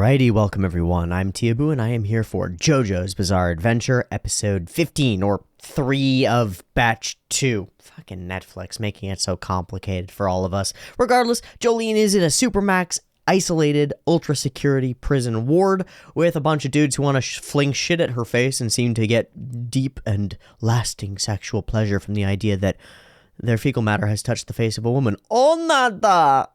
Alrighty, welcome everyone. I'm Teeaboo and I am here for JoJo's Bizarre Adventure, episode 15, or 3 of batch 2. Fucking Netflix, making it so complicated for all of us. Regardless, Jolene is in a supermax, isolated, ultra-security prison ward with a bunch of dudes who want to fling shit at her face and seem to get deep and lasting sexual pleasure from the idea that their fecal matter has touched the face of a woman. Oh, nada!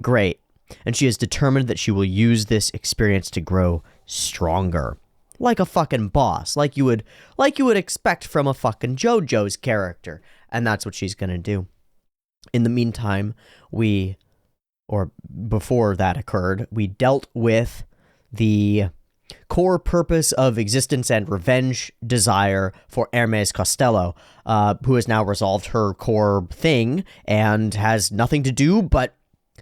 Great. And she is determined that she will use this experience to grow stronger. Like a fucking boss. Like you would expect from a fucking JoJo's character. And that's what she's gonna do. In the meantime, before that occurred, we dealt with the core purpose of existence and revenge desire for Hermes Costello, who has now resolved her core thing and has nothing to do but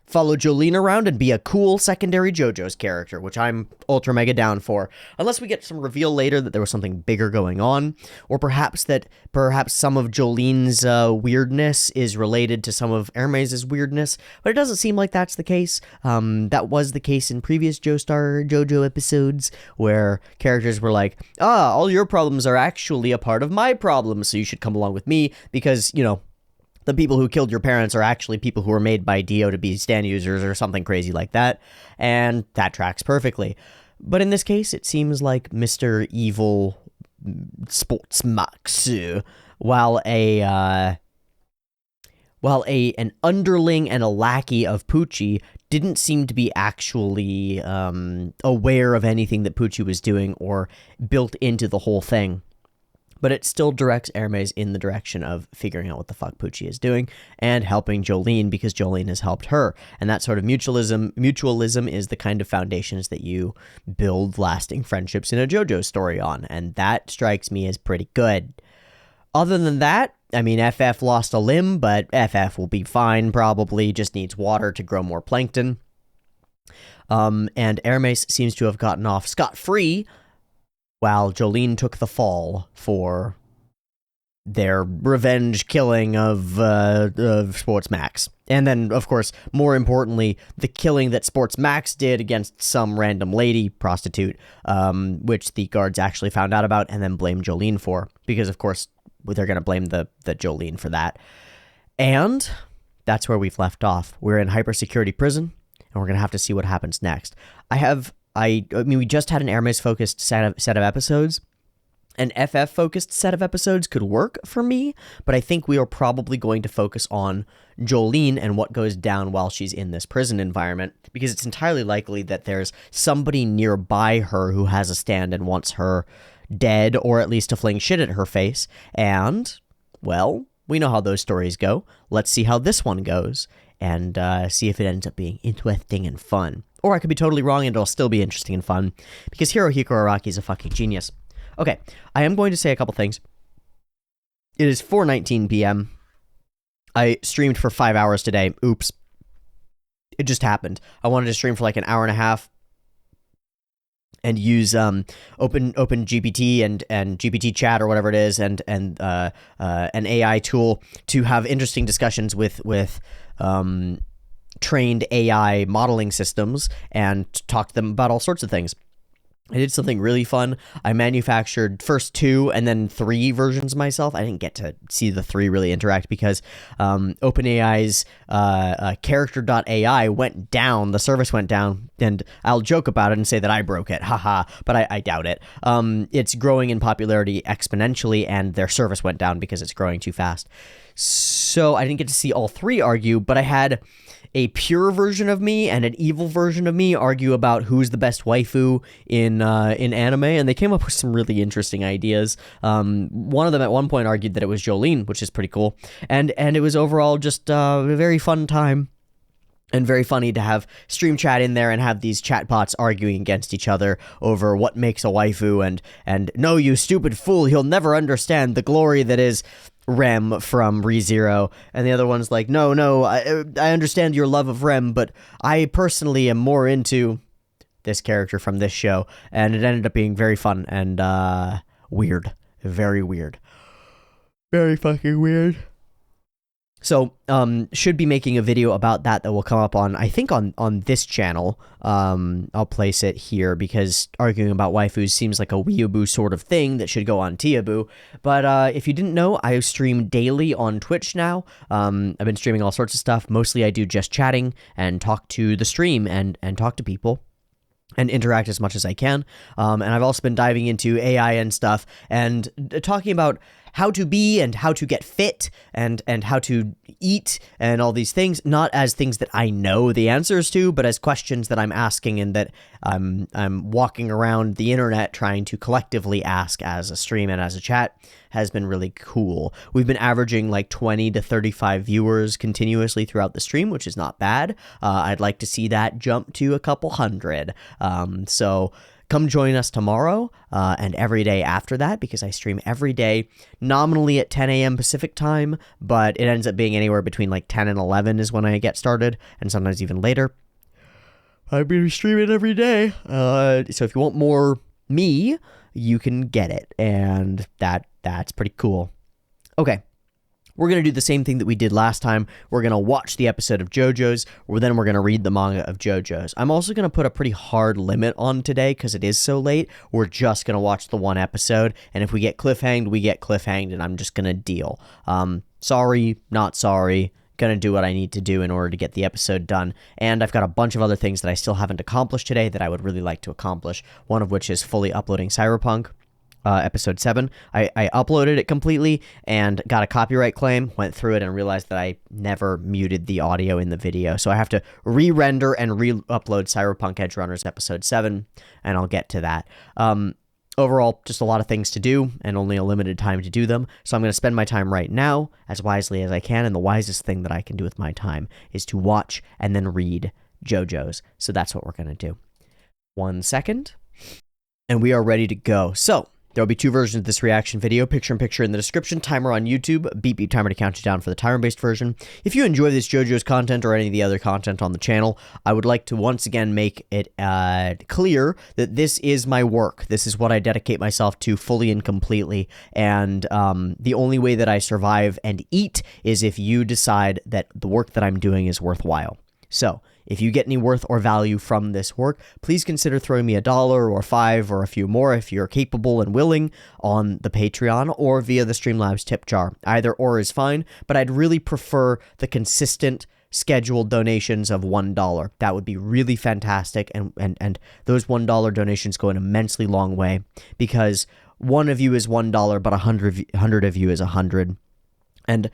follow Jolene around and be a cool secondary JoJo's character, which I'm ultra mega down for. Unless we get some reveal later that there was something bigger going on, or perhaps some of Jolene's weirdness is related to some of Hermes' weirdness, but it doesn't seem like that's the case. That was the case in previous Joestar JoJo episodes, where characters were like, all your problems are actually a part of my problems, so you should come along with me, because, you know, the people who killed your parents are actually people who were made by Dio to be stand users or something crazy like that, and that tracks perfectly. But in this case, it seems like Mr. Evil Sports Max, while an underling and a lackey of Poochie, didn't seem to be actually aware of anything that Poochie was doing or built into the whole thing. But it still directs Hermes in the direction of figuring out what the fuck Poochie is doing and helping Jolene because Jolene has helped her. And that sort of mutualism is the kind of foundations that you build lasting friendships in a JoJo story on. And that strikes me as pretty good. Other than that, I mean, FF lost a limb, but FF will be fine probably, just needs water to grow more plankton. And Hermes seems to have gotten off scot-free, while Jolene took the fall for their revenge killing of Sports Max. And then, of course, more importantly, the killing that Sports Max did against some random lady prostitute, which the guards actually found out about and then blamed Jolene for. Because, of course, they're going to blame the Jolene for that. And that's where we've left off. We're in hypersecurity prison, and we're going to have to see what happens next. I mean, we just had an Hermes-focused set of episodes. An FF-focused set of episodes could work for me, but I think we are probably going to focus on Jolene and what goes down while she's in this prison environment, because it's entirely likely that there's somebody nearby her who has a stand and wants her dead, or at least to fling shit at her face, and, well, we know how those stories go. Let's see how this one goes, and see if it ends up being interesting and fun. Or I could be totally wrong and it'll still be interesting and fun, because Hirohiko Araki is a fucking genius. Okay, I am going to say a couple things. It is 4:19 p.m. I streamed for 5 hours today. Oops. It just happened. I wanted to stream for like an hour and a half and use open GPT and GPT chat or whatever it is and an AI tool to have interesting discussions with trained AI modeling systems and talk to them about all sorts of things. I did something really fun. I manufactured first 2 and then 3 versions myself. I didn't get to see the 3 really interact because OpenAI's character.ai went down. The service went down, and I'll joke about it and say that I broke it. Haha, but I doubt it. It's growing in popularity exponentially, and their service went down because it's growing too fast. So I didn't get to see all 3 argue, but I had a pure version of me and an evil version of me argue about who's the best waifu in anime, and they came up with some really interesting ideas. One of them at one point argued that it was Jolene, which is pretty cool, and it was overall just a very fun time. And very funny to have stream chat in there and have these chatbots arguing against each other over what makes a waifu, and no, you stupid fool, you'll never understand the glory that is Rem from ReZero. And the other one's like, no, I understand your love of Rem, but I personally am more into this character from this show. And it ended up being very fun and weird. Very weird. Very fucking weird. So, should be making a video about that will come up on, I think, on this channel. I'll place it here because arguing about waifus seems like a weeaboo sort of thing that should go on Teeaboo. But if you didn't know, I stream daily on Twitch now. I've been streaming all sorts of stuff. Mostly I do just chatting and talk to the stream and talk to people and interact as much as I can. And I've also been diving into AI and stuff and talking about how to be and how to get fit and how to eat and all these things, not as things that I know the answers to, but as questions that I'm asking and that I'm walking around the internet trying to collectively ask as a stream and as a chat. Has been really cool. We've been averaging like 20 to 35 viewers continuously throughout the stream, which is not bad. I'd like to see that jump to a couple hundred. So come join us tomorrow and every day after that, because I stream every day, nominally at 10 a.m. Pacific time, but it ends up being anywhere between like 10 and 11 is when I get started, and sometimes even later. I've been streaming every day. So if you want more me, you can get it, and that's pretty cool. Okay. We're going to do the same thing that we did last time. We're going to watch the episode of JoJo's, or then we're going to read the manga of JoJo's. I'm also going to put a pretty hard limit on today because it is so late. We're just going to watch the one episode, and if we get cliffhanged, we get cliffhanged, and I'm just going to deal. Sorry, not sorry. Going to do what I need to do in order to get the episode done. And I've got a bunch of other things that I still haven't accomplished today that I would really like to accomplish, one of which is fully uploading Cyberpunk. Episode 7. I uploaded it completely and got a copyright claim, went through it and realized that I never muted the audio in the video. So I have to re-render and re-upload Cyberpunk Edgerunners Episode 7, and I'll get to that. Overall, just a lot of things to do and only a limited time to do them. So I'm going to spend my time right now as wisely as I can, and the wisest thing that I can do with my time is to watch and then read JoJo's. So that's what we're going to do. 1 second, and we are ready to go. So there will be 2 versions of this reaction video, picture-in-picture in the description, timer on YouTube, beep beep timer to count you down for the timer-based version. If you enjoy this JoJo's content or any of the other content on the channel, I would like to once again make it clear that this is my work. This is what I dedicate myself to fully and completely, and the only way that I survive and eat is if you decide that the work that I'm doing is worthwhile. So, if you get any worth or value from this work, please consider throwing me $1 or $5 or a few more if you're capable and willing on the Patreon or via the Streamlabs tip jar. Either or is fine, but I'd really prefer the consistent scheduled donations of $1. That would be really fantastic, and those $1 donations go an immensely long way, because one of you is $1, but 100 of you is 100. And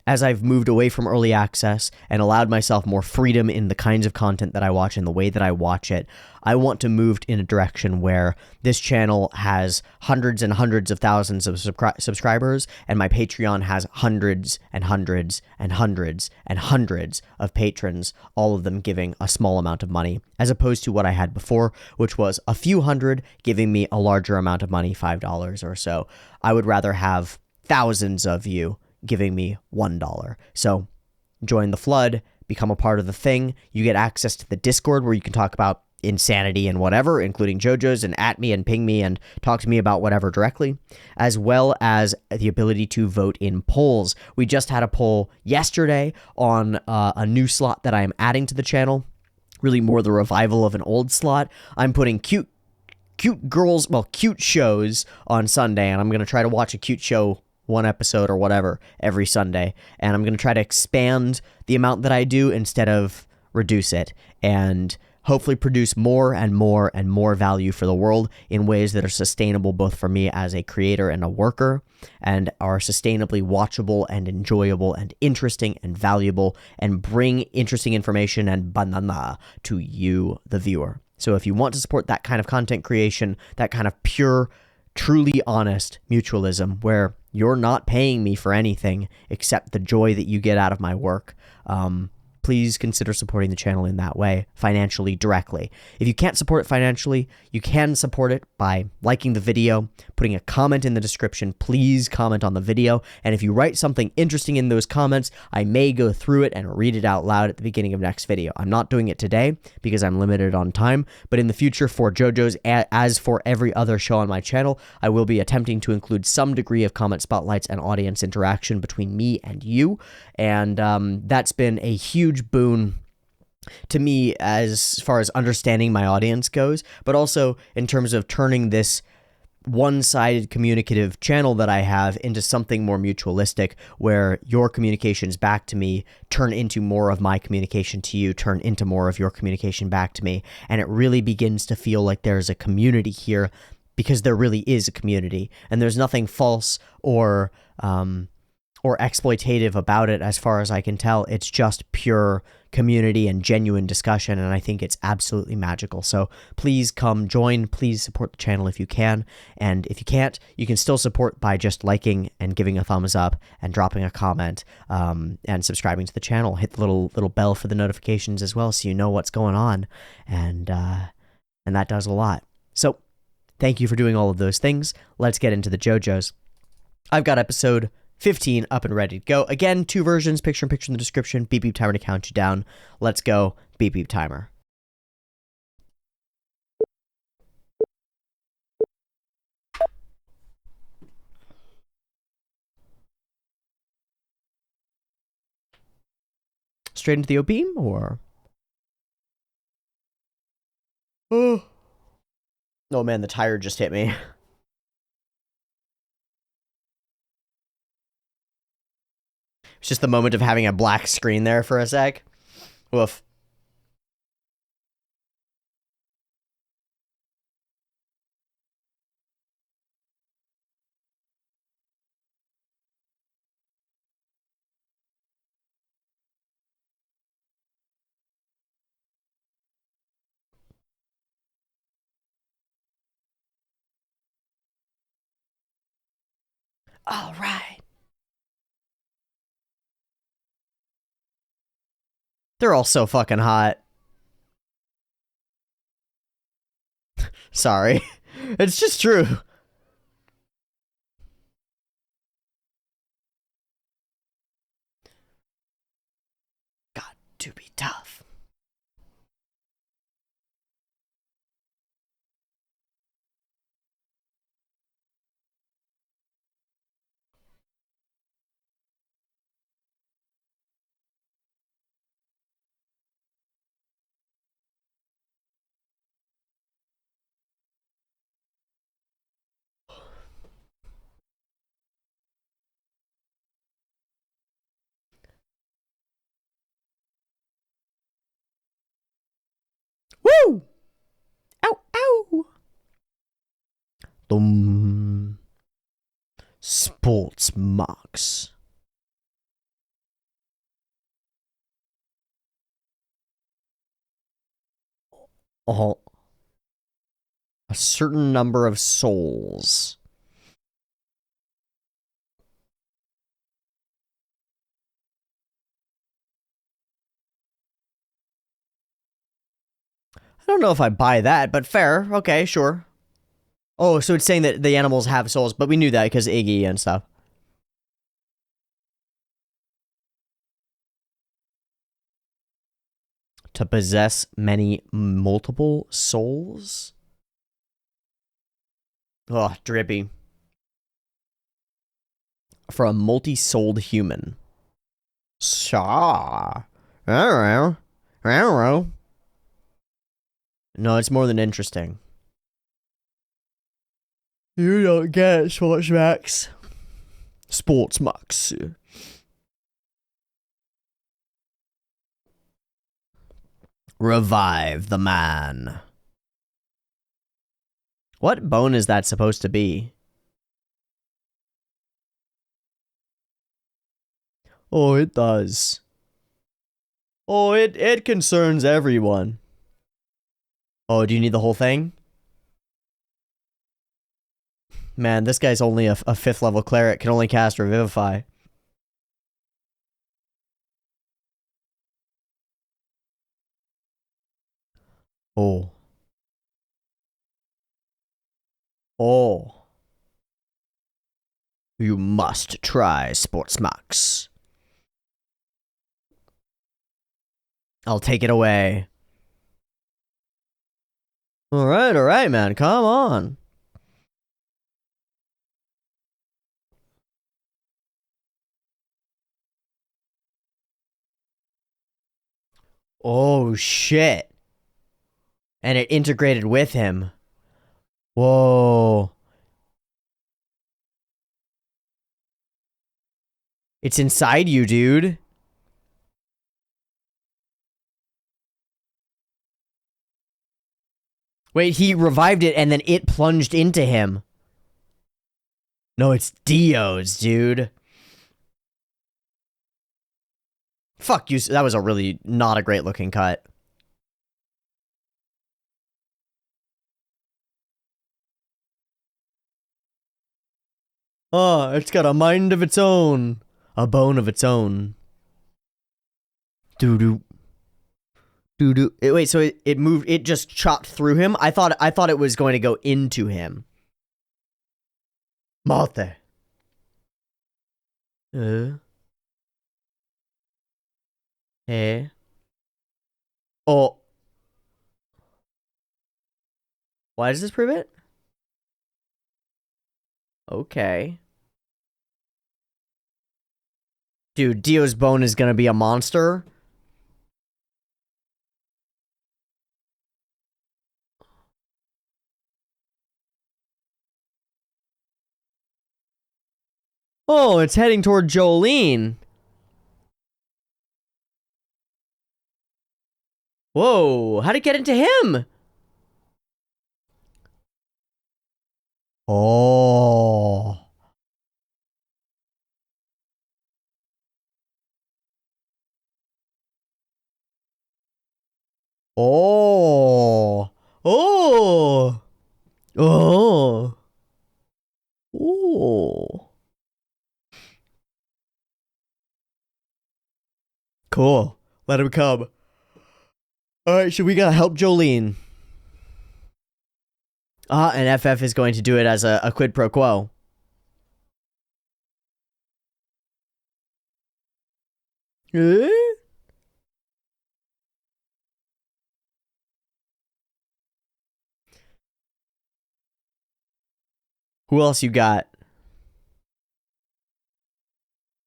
as I've moved away from early access and allowed myself more freedom in the kinds of content that I watch and the way that I watch it, I want to move in a direction where this channel has hundreds and hundreds of thousands of subscribers, and my Patreon has hundreds and hundreds and hundreds and hundreds of patrons, all of them giving a small amount of money, as opposed to what I had before, which was a few hundred giving me a larger amount of money, $5 or so. I would rather have thousands of you giving me $1. So join the flood, become a part of the thing. You get access to the Discord where you can talk about insanity and whatever, including JoJo's, and at me and ping me and talk to me about whatever directly, as well as the ability to vote in polls. We just had a poll yesterday on a new slot that I am adding to the channel, really more the revival of an old slot. I'm putting cute shows on Sunday, and I'm going to try to watch a cute show, one episode or whatever, every Sunday, and I'm going to try to expand the amount that I do instead of reduce it, and hopefully produce more and more and more value for the world in ways that are sustainable both for me as a creator and a worker, and are sustainably watchable and enjoyable and interesting and valuable, and bring interesting information and banana to you, the viewer. So if you want to support that kind of content creation, that kind of pure, truly honest mutualism where you're not paying me for anything except the joy that you get out of my work, please consider supporting the channel in that way, financially, directly. If you can't support it financially, you can support it by liking the video, putting a comment in the description. Please comment on the video, and if you write something interesting in those comments, I may go through it and read it out loud at the beginning of next video. I'm not doing it today because I'm limited on time, but in the future for JoJo's, as for every other show on my channel, I will be attempting to include some degree of comment spotlights and audience interaction between me and you, and that's been a huge boon to me as far as understanding my audience goes, but also in terms of turning this one-sided communicative channel that I have into something more mutualistic, where your communications back to me turn into more of my communication to you, turn into more of your communication back to me, and it really begins to feel like there's a community here, because there really is a community, and there's nothing false or exploitative about it as far as I can tell. It's just pure community and genuine discussion, and I think it's absolutely magical. So please come join, please support the channel if you can, and if you can't, you can still support by just liking and giving a thumbs up and dropping a comment, and subscribing to the channel. Hit the little bell for the notifications as well, so you know what's going on, and that does a lot. So thank you for doing all of those things. Let's get into the JoJo's. I've got episode 15 up and ready to go. Again, 2 versions, picture-in-picture in the description, beep beep timer to count you down. Let's go, beep beep timer. Straight into the O-beam, or? Oh man, the tire just hit me. It's just the moment of having a black screen there for a sec. Woof. All right. They're all so fucking hot. Sorry. It's just true. Got to be tough. Woo! Ow, ow! Sports marks. Oh. A certain number of souls. I don't know if I buy that, but fair. Okay, sure. Oh, so it's saying that the animals have souls, but we knew that because Iggy and stuff. To possess multiple souls? Oh, drippy. For a multi-souled human. Shaw. I don't know. No, it's more than interesting. You don't get Sports Max. Sports Max. Revive the man. What bone is that supposed to be? Oh, it does. Oh, it concerns everyone. Oh, do you need the whole thing? Man, this guy's only a 5th level cleric, can only cast Revivify. Oh. Oh. You must try Sports Max. I'll take it away. All right, man. Come on. Oh, shit. And it integrated with him. Whoa. It's inside you, dude. Wait, he revived it and then it plunged into him. No, it's Dio's, dude. Fuck you. That was a really not a great looking cut. Oh, it's got a mind of its own. A bone of its own. Doo-doo. Doo-doo. Wait, so it moved, it just chopped through him? I thought it was going to go into him. Mate. Eh. Oh. Why does this prove it? Okay. Dude, Dio's bone is gonna be a monster. Oh, it's heading toward Jolene. Whoa, how'd it get into him? Oh. Oh. Oh. Oh. Oh. Cool. Let him come. Alright, so we gotta help Jolene. And FF is going to do it as a quid pro quo. Eh? Who else you got?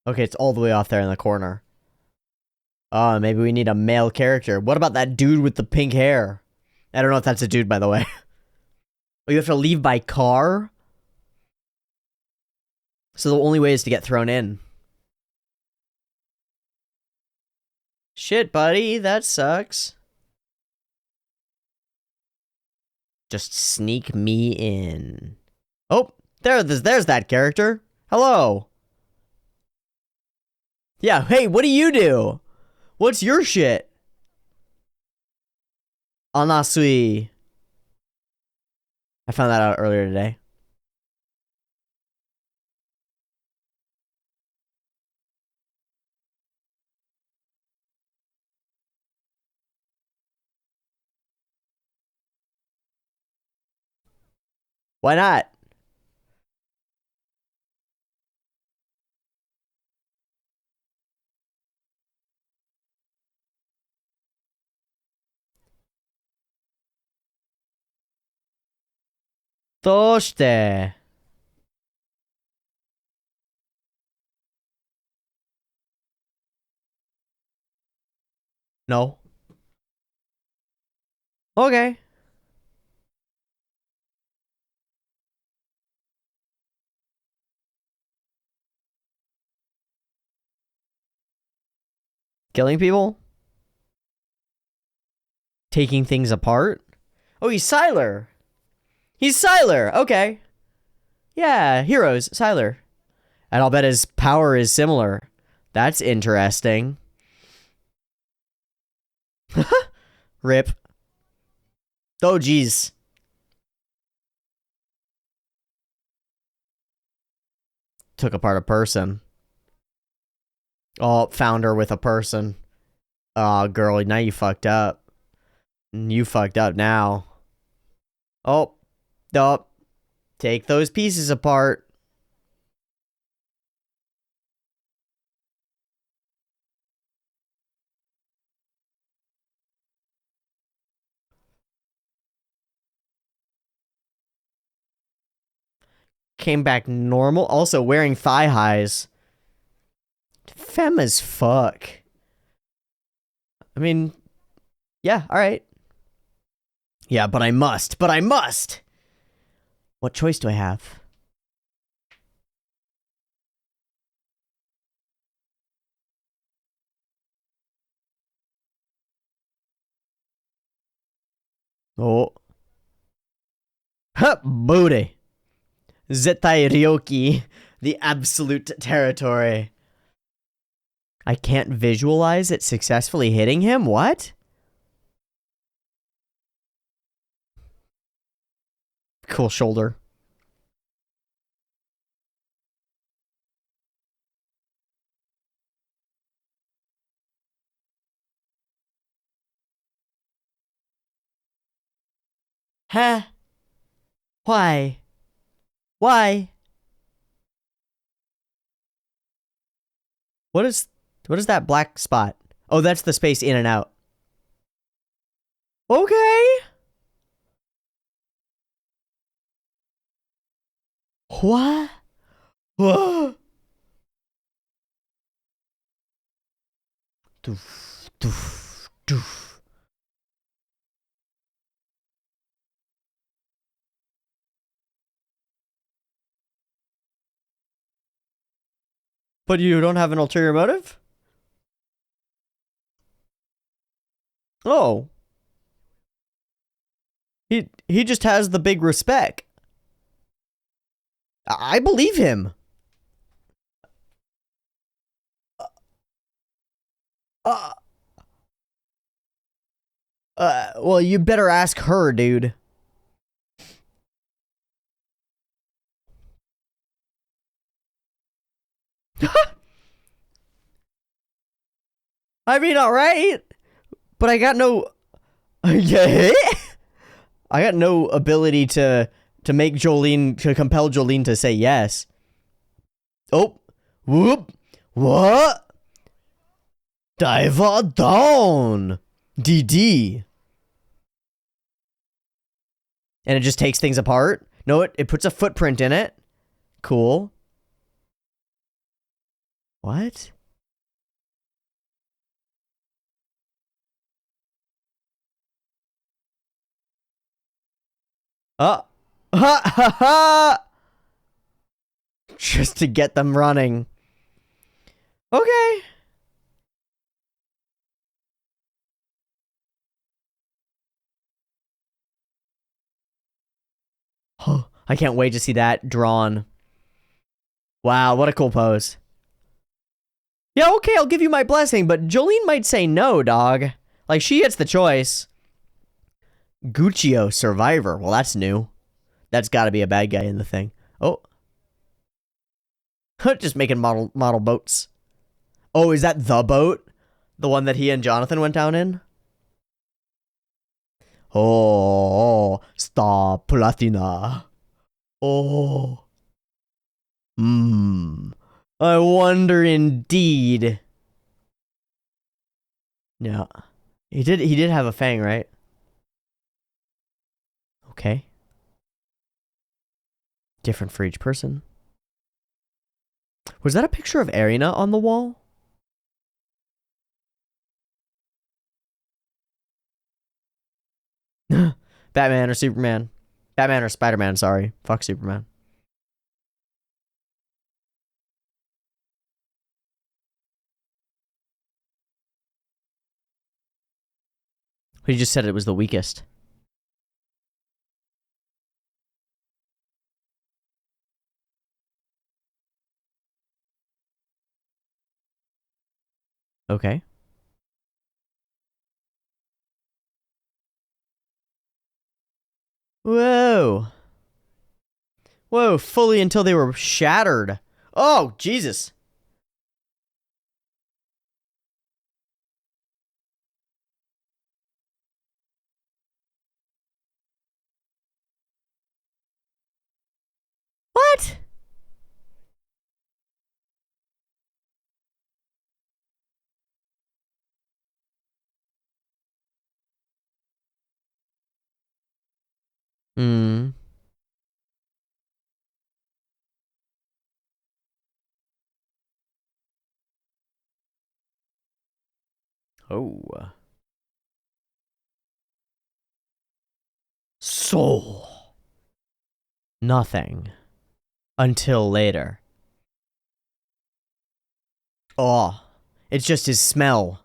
Okay, it's all the way off there in the corner. Oh, maybe we need a male character. What about that dude with the pink hair? I don't know if that's a dude, by the way. Oh, you have to leave by car? So the only way is to get thrown in. Shit, buddy, that sucks. Just sneak me in. Oh, there's that character. Hello. Yeah, hey, what do you do? What's your shit? Anasui. I found that out earlier today. Why not? Doshite. No. Okay. Killing people? Taking things apart? Oh, he's Sylar. He's Sylar. Okay. Yeah, heroes. Sylar. And I'll bet his power is similar. That's interesting. Rip. Oh, geez. Took apart a person. Oh, found her with a person. Oh, girl, now you fucked up. You fucked up now. Oh, oh, take those pieces apart. Came back normal. Also wearing thigh highs. Femme as fuck. I mean, yeah, alright. Yeah, but I must. But I must! What choice do I have? Oh. Ha! Booty. Zeta Ryoki. The absolute territory. I can't visualize it successfully hitting him? What? Cool shoulder. Huh? Why? Why? What is that black spot? Oh, that's the space in and out. Okay. What? Whoa. Doof, doof, doof. But you don't have an ulterior motive? Oh. He just has the big respect. I believe him. Uh, well, you better ask her, dude. I mean, alright. But I got no... Yeah? I got no ability to make Jolene, to compel Jolene to say yes. Oh. Whoop. What? Dive down. DD. And it just takes things apart? No, it puts a footprint in it. Cool. What? Ha ha ha! Just to get them running. Okay. I can't wait to see that drawn. Wow, what a cool pose. Yeah, okay, I'll give you my blessing, but Jolene might say no, dog. Like, she gets the choice. Guccio Survivor. Well, that's new. That's gotta be a bad guy in the thing. Oh. Just making model boats. Oh, is that the boat? The one that he and Jonathan went down in? Oh, Star Platina. Oh. I wonder indeed. Yeah. He did have a fang, right? Okay. Different for each person. Was that a picture of Arena on the wall? Batman or Superman? Batman or Spider-Man, sorry. Fuck Superman. He just said it was the weakest. Okay. Whoa. Whoa, fully until they were shattered. Oh, Jesus. Hmm. Oh. Soul. Nothing. Until later. Oh. It's just his smell.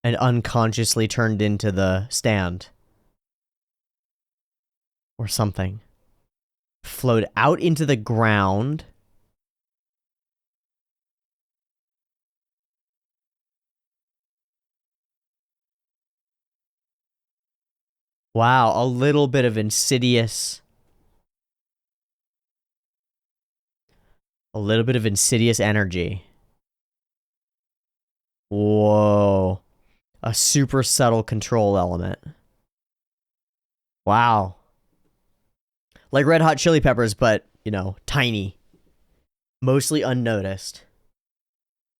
And unconsciously turned into the stand. Or something. Flowed out into the ground. Wow, a little bit of insidious. A little bit of insidious energy. Whoa. A super subtle control element. Wow. Like Red Hot Chili Peppers, but, you know, tiny. Mostly unnoticed.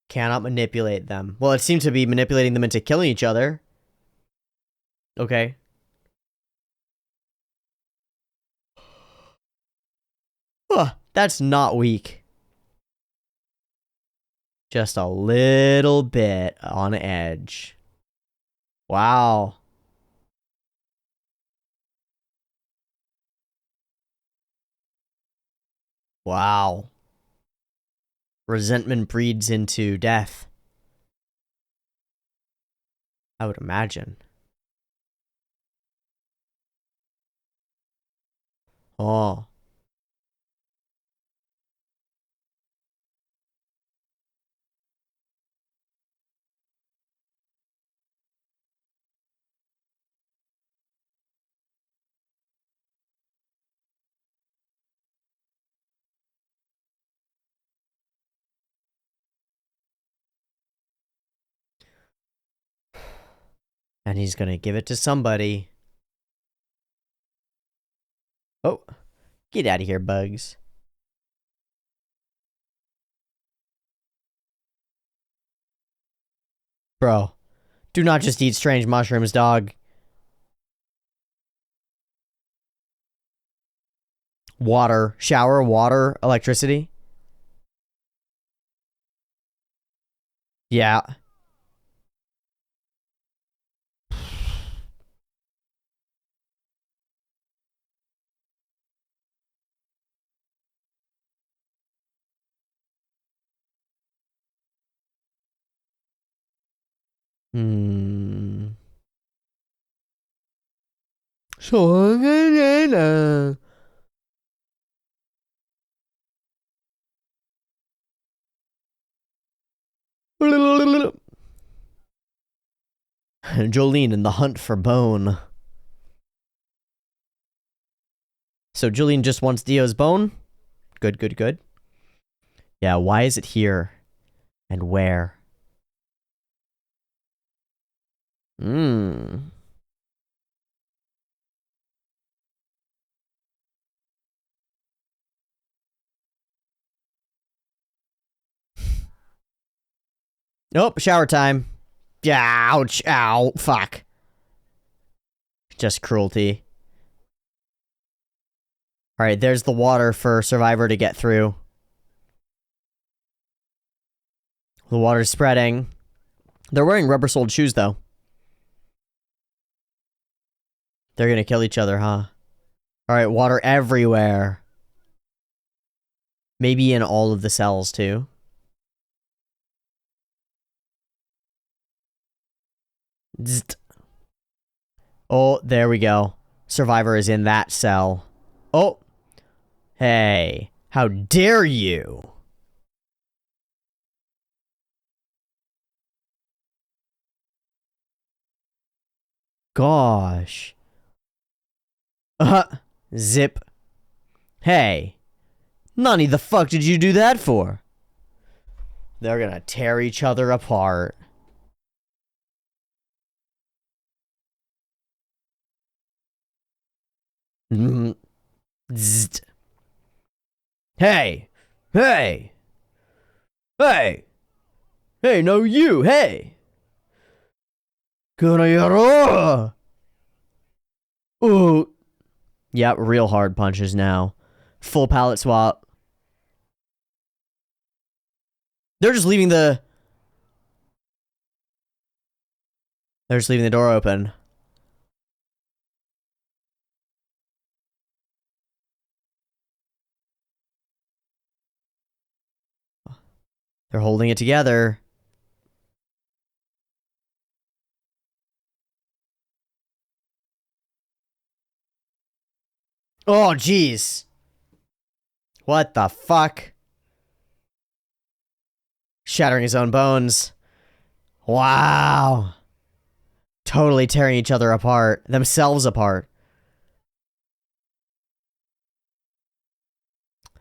Cannot manipulate them. Well, it seems to be manipulating them into killing each other. Okay. That's not weak. Just a little bit on edge. Wow. Wow. Resentment breeds into death. I would imagine. Oh. And he's gonna give it to somebody. Oh. Get out of here, bugs. Bro. Do not just eat strange mushrooms, dog. Water. Shower, water, electricity. Yeah. Hmm. Jolene in the hunt for bone. So Jolene just wants Dio's bone? Good, good, good. Yeah, why is it here? And where? Hmm. Nope, shower time. Yeah, ouch, ow, fuck. Just cruelty. Alright, there's the water for Survivor to get through. The water's spreading. They're wearing rubber-soled shoes, though. They're gonna kill each other, huh? Alright, water everywhere. Maybe in all of the cells, too. Zzzt. Oh, there we go. Survivor is in that cell. Oh. Hey. How dare you? Gosh. Zip. Hey. Nani, the fuck did you do that for? They're gonna tear each other apart. Zzzt. Hey. Hey. Hey. Hey, no you. Hey. Kunayaro! Ooh. Yep, real hard punches now. Full palette swap. They're just leaving the... They're just leaving the door open. They're holding it together. Oh, jeez. What the fuck? Shattering his own bones. Wow. Totally tearing each other apart. Themselves apart.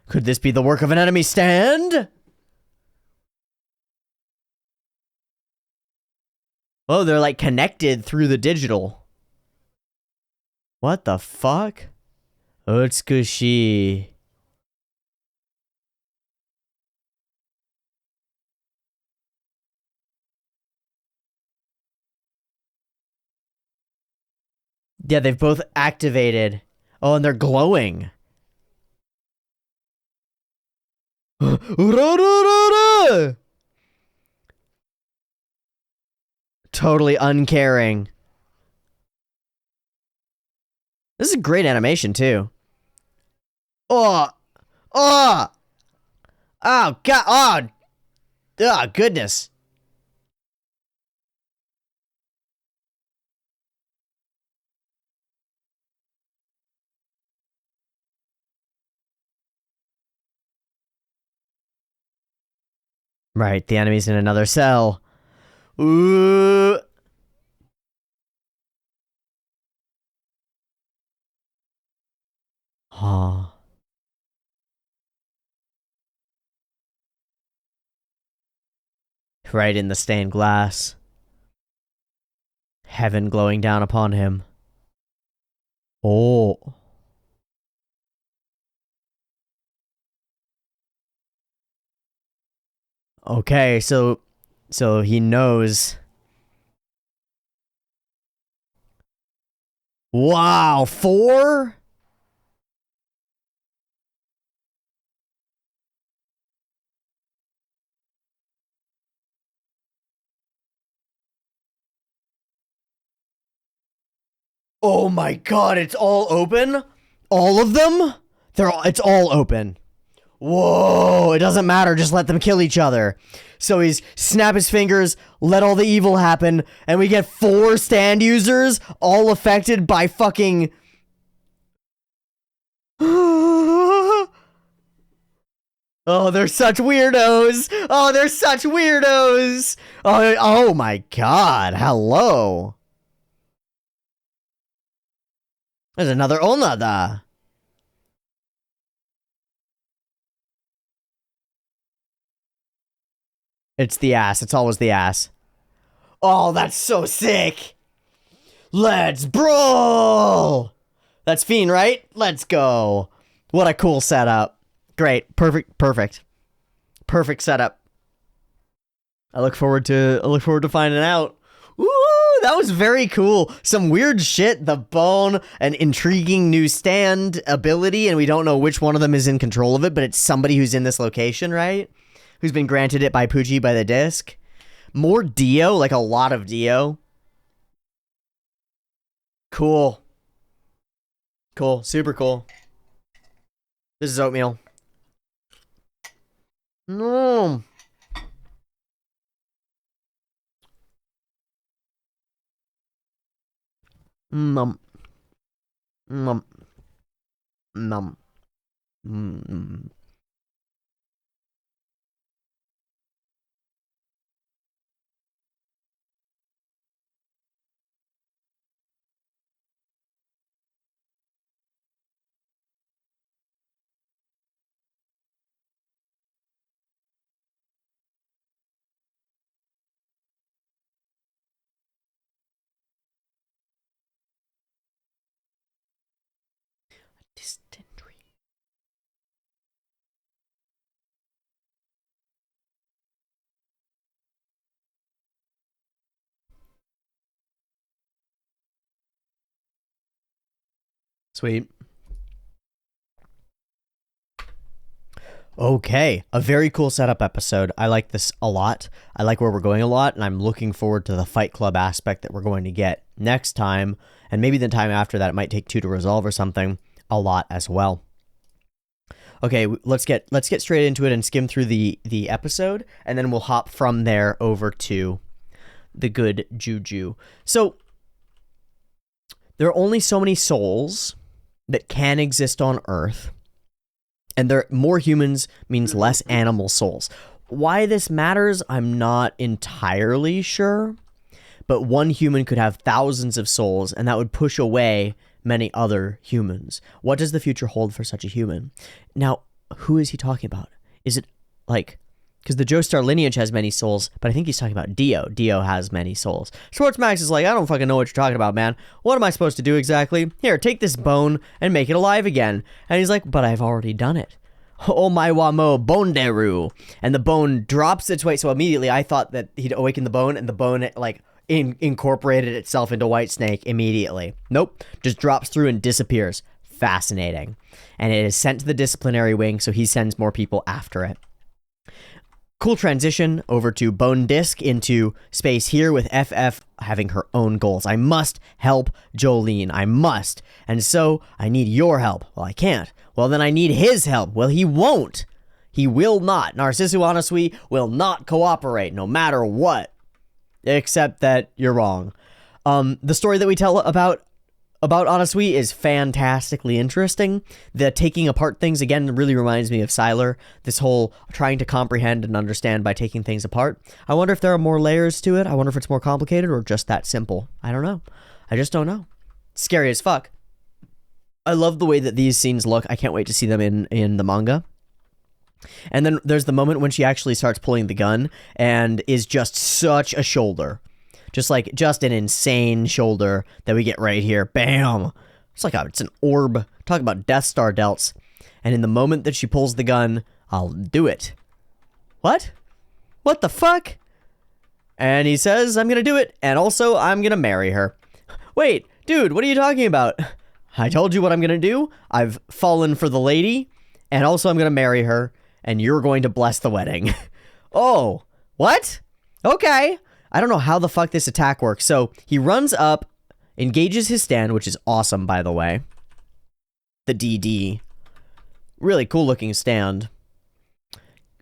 Could this be the work of an enemy stand? Oh, they're like connected through the digital. What the fuck? Utsukushi. Yeah, they've both activated. Oh, and they're glowing. Totally uncaring. This is great animation, too. Oh! Oh! Oh, God! Oh! Oh, goodness. Right, the enemy's in another cell. Ooh! Oh. Right in the stained glass. Heaven glowing down upon him. Oh. Okay, so he knows. Wow, 4? Oh my god, it's all open? All of them? It's all open. Whoa, it doesn't matter, just let them kill each other. So he's snap his fingers, let all the evil happen, and we get 4 stand users, all affected by fucking... Oh, they're such weirdos. Oh, they're such weirdos. Oh my god, hello. There's another Onada. It's the ass. It's always the ass. Oh, that's so sick. Let's brawl. That's Fiend, right? Let's go. What a cool setup. Great. Perfect setup. I look forward to finding out. Ooh, that was very cool. Some weird shit, the bone, an intriguing new stand ability, and we don't know which one of them is in control of it, but it's somebody who's in this location, right? Who's been granted it by Pucci by the disc. More Dio, like a lot of Dio. Cool. Cool. Super cool. This is oatmeal. No. Num. Num. Num. Mm. Distant dream. Sweet. Okay, a very cool setup episode. I like this a lot. I like where we're going a lot, and I'm looking forward to the Fight Club aspect that we're going to get next time, and maybe the time after that. It might take 2 to resolve or something, a lot as well. Okay, let's get straight into it and skim through the episode, and then we'll hop from there over to the good juju. So, there are only so many souls that can exist on Earth. And more humans means less animal souls. Why this matters, I'm not entirely sure. But one human could have thousands of souls, and that would push away many other humans. What does the future hold for such a human? Now, who is he talking about? Is it like... Because the Joestar lineage has many souls, but I think he's talking about Dio. Dio has many souls. Schwartzmax is like, I don't fucking know what you're talking about, man. What am I supposed to do exactly? Here, take this bone and make it alive again. And he's like, but I've already done it. Oh my wamo, bone deru. And the bone drops its weight. So immediately I thought that he'd awaken the bone, and the bone, like, incorporated itself into White Snake immediately. Nope. Just drops through and disappears. Fascinating. And it is sent to the disciplinary wing, so he sends more people after it. Cool transition over to Bone Disc into space here with FF having her own goals. I must help Jolene. I must. And so I need your help. Well, I can't. Well, then I need his help. Well, he won't. He will not. Narcissu Anasui will not cooperate no matter what. Except that you're wrong. The story that we tell about Anasui is fantastically interesting. The taking apart things, again, really reminds me of Sylar. This whole trying to comprehend and understand by taking things apart. I wonder if there are more layers to it. I wonder if it's more complicated or just that simple. I don't know. I just don't know. Scary as fuck. I love the way that these scenes look. I can't wait to see them in the manga. And then there's the moment when she actually starts pulling the gun and is just such a shoulder. Just an insane shoulder that we get right here. Bam! It's an orb. Talk about Death Star delts. And in the moment that she pulls the gun, I'll do it. What? What the fuck? And he says, I'm gonna do it, and also I'm gonna marry her. Wait, dude, what are you talking about? I told you what I'm gonna do. I've fallen for the lady, and also I'm gonna marry her, and you're going to bless the wedding. Oh, what? Okay. I don't know how the fuck this attack works. So he runs up, engages his stand, which is awesome, by the way. The DD. Really cool looking stand.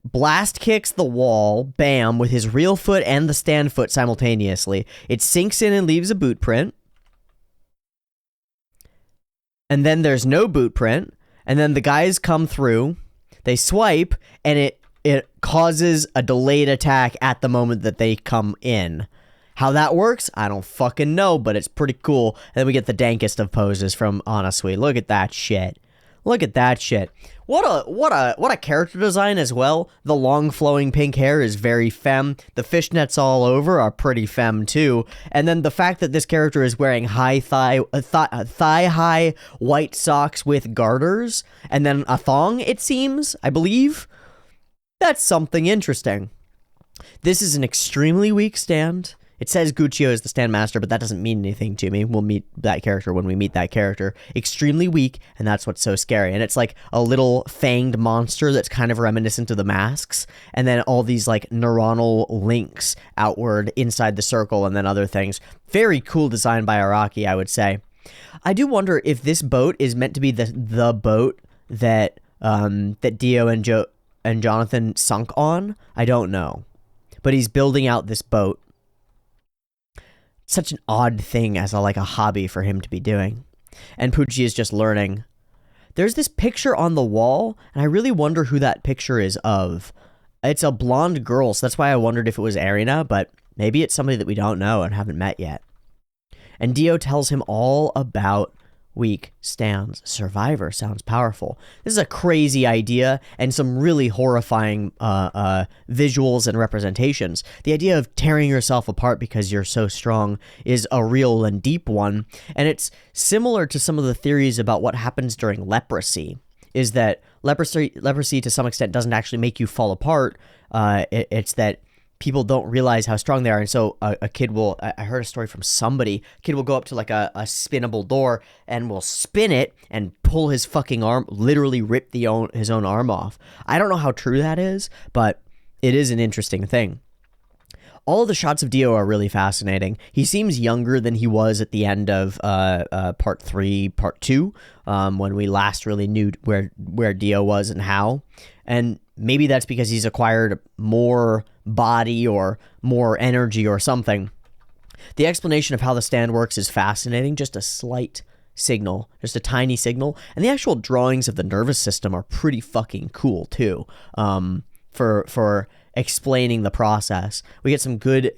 Blast kicks the wall, bam, with his real foot and the stand foot simultaneously. It sinks in and leaves a boot print. And then there's no boot print. And then the guys come through. They swipe, and it causes a delayed attack at the moment that they come in. How that works, I don't fucking know, but it's pretty cool. And then we get the dankest of poses from Anasui. Look at that shit. Look at that shit. What a character design as well. The long flowing pink hair is very femme. The fishnets all over are pretty femme too. And then the fact that this character is wearing thigh-high white socks with garters, and then a thong, it seems, I believe. That's something interesting. This is an extremely weak stand. It says Guccio is the stand master, but that doesn't mean anything to me. We'll meet that character when we meet that character. Extremely weak, and that's what's so scary. And it's like a little fanged monster that's kind of reminiscent of the masks, and then all these like neuronal links outward inside the circle, and then other things. Very cool design by Araki, I would say. I do wonder if this boat is meant to be the boat that Dio and Jonathan sunk on. I don't know. But he's building out this boat. Such an odd thing as a hobby for him to be doing. And Pucci is just learning. There's this picture on the wall, and I really wonder who that picture is of. It's a blonde girl, so that's why I wondered if it was Arina, but maybe it's somebody that we don't know and haven't met yet. And Dio tells him all about weak stands. Survivor sounds powerful. This is a crazy idea and some really horrifying visuals and representations. The idea of tearing yourself apart because you're so strong is a real and deep one, and it's similar to some of the theories about what happens during leprosy. Is that leprosy to some extent doesn't actually make you fall apart. It's that people don't realize how strong they are. And so a kid will, I heard a story from somebody, a kid will go up to like a spinnable door and will spin it and pull his fucking arm, literally rip his own arm off. I don't know how true that is, but it is an interesting thing. All of the shots of Dio are really fascinating. He seems younger than he was at the end of part 3, part 2, when we last really knew where Dio was and how. And maybe that's because he's acquired more body or more energy or something. The explanation of how the stand works is fascinating. Just a slight signal, just a tiny signal. And the actual drawings of the nervous system are pretty fucking cool too. For explaining the process. We get some good